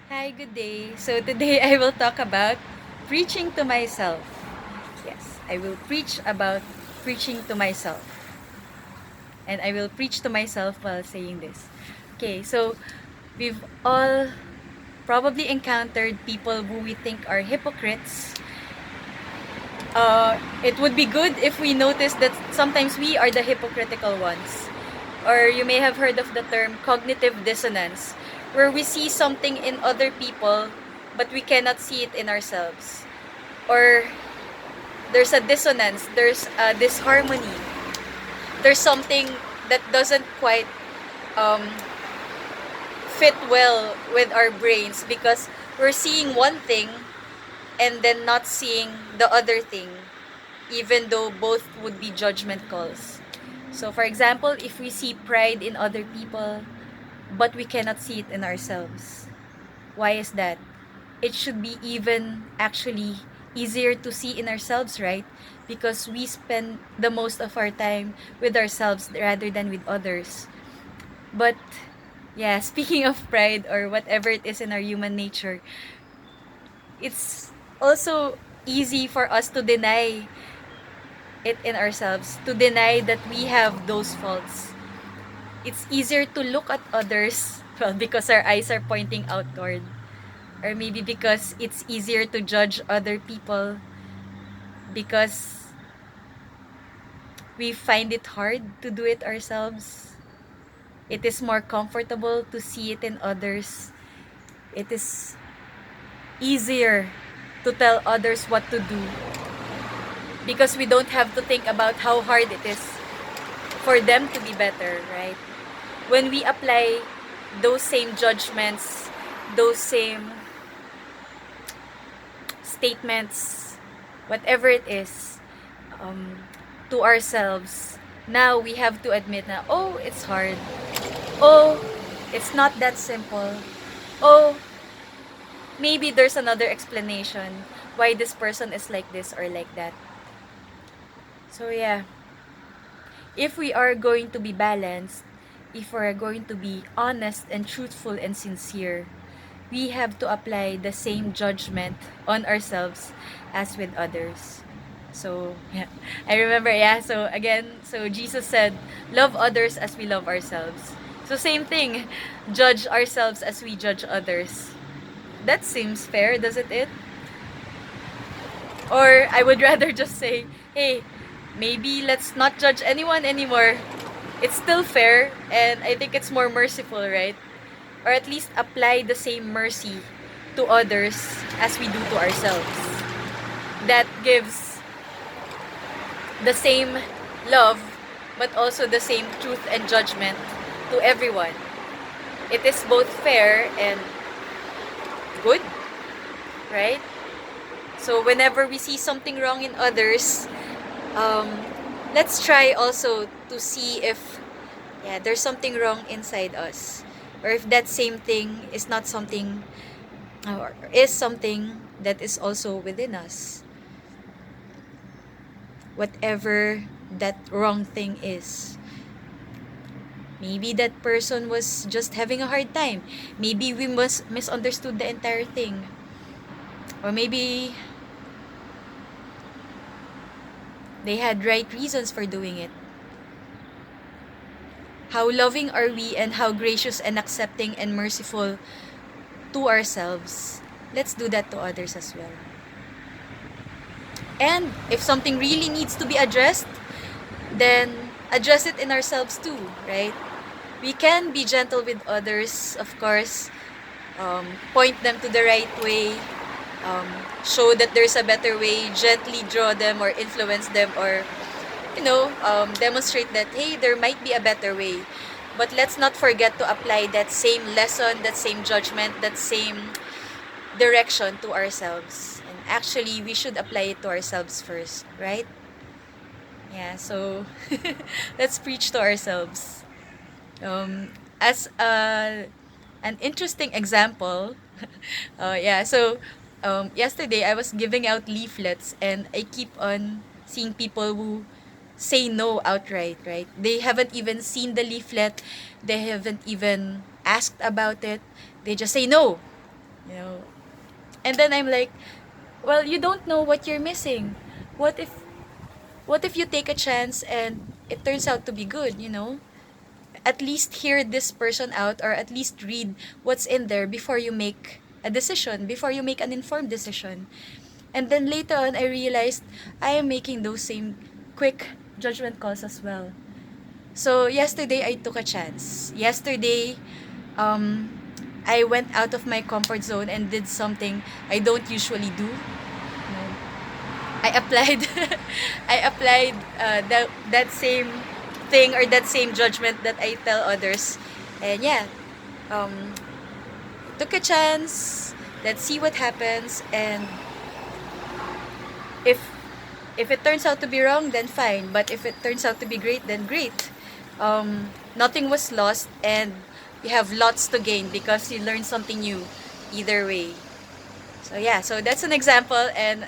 Hi, good day. So today I will talk about preaching to myself. Yes, I will preach about preaching to myself. And I will preach to myself while saying this. Okay, so we've all probably encountered people who we think are hypocrites. It would be good if we notice that sometimes we are the hypocritical ones. Or you may have heard of the term cognitive dissonance, where we see something in other people but we cannot see it in ourselves. Or there's a dissonance, there's a disharmony, there's something that doesn't quite um, fit well with our brains because we're seeing one thing and then not seeing the other thing, even though both would be judgment calls. So, for example, if we see pride in other people, but we cannot see it in ourselves, why is that? It should be even actually easier to see in ourselves, right? Because we spend the most of our time with ourselves rather than with others. But yeah, speaking of pride or whatever it is in our human nature, it's also easy for us to deny it in ourselves, to deny that we have those faults. It's easier to look at others, well, because our eyes are pointing outward, or maybe because it's easier to judge other people because we find it hard to do it ourselves. It is more comfortable to see it in others. It is easier to tell others what to do because we don't have to think about how hard it is for them to be better, right? When we apply those same judgments, those same statements, whatever it is, um, to ourselves, now we have to admit na, oh, it's hard. Oh, it's not that simple. Oh, maybe there's another explanation why this person is like this or like that. So yeah, if we are going to be balanced, if we are going to be honest and truthful and sincere, we have to apply the same judgment on ourselves as with others. So, yeah. I remember, yeah, so again, so Jesus said, love others as we love ourselves. So, same thing, judge ourselves as we judge others. That seems fair, doesn't it? Or I would rather just say, hey, maybe let's not judge anyone anymore. It's still fair, and I think it's more merciful, right? Or at least apply the same mercy to others as we do to ourselves. That gives the same love, but also the same truth and judgment to everyone. It is both fair and good, right? So whenever we see something wrong in others, um, let's try also to see if there's something wrong inside us, or if that same thing is not something or is something that is also within us, whatever that wrong thing is. Maybe that person was just having a hard time. Maybe we must misunderstood the entire thing. Or maybe they had right reasons for doing it. How loving are we and how gracious and accepting and merciful to ourselves. Let's do that to others as well. And if something really needs to be addressed, then address it in ourselves too, right? We can be gentle with others, of course, point them to the right way, um, show that there's a better way, gently draw them or influence them, or demonstrate that, hey, there might be a better way. But let's not forget to apply that same lesson, that same judgment, that same direction to ourselves. And actually, we should apply it to ourselves first, right? Yeah, so let's preach to ourselves. As an interesting example, yesterday I was giving out leaflets and I keep on seeing people who say no outright, right? They haven't even seen the leaflet, they haven't even asked about it, they just say no. you know. And then I'm like, well, you don't know what you're missing. What if what if you take a chance and it turns out to be good, you know? At least hear this person out, or at least read what's in there before you make a decision, before you make an informed decision. And then later on, I realized I am making those same quick judgment calls as well. So yesterday, I took a chance. Yesterday, um, I went out of my comfort zone and did something I don't usually do. You know, I applied I applied that same thing, or that same judgment that I tell others. And yeah, um, took a chance. Let's see what happens. And if if it turns out to be wrong, then fine. But if it turns out to be great, then great. Nothing was lost, and you have lots to gain because you learned something new either way. So yeah, so that's an example, and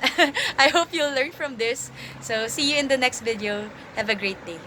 I hope you'll learn from this. So see you in the next video. Have a great day.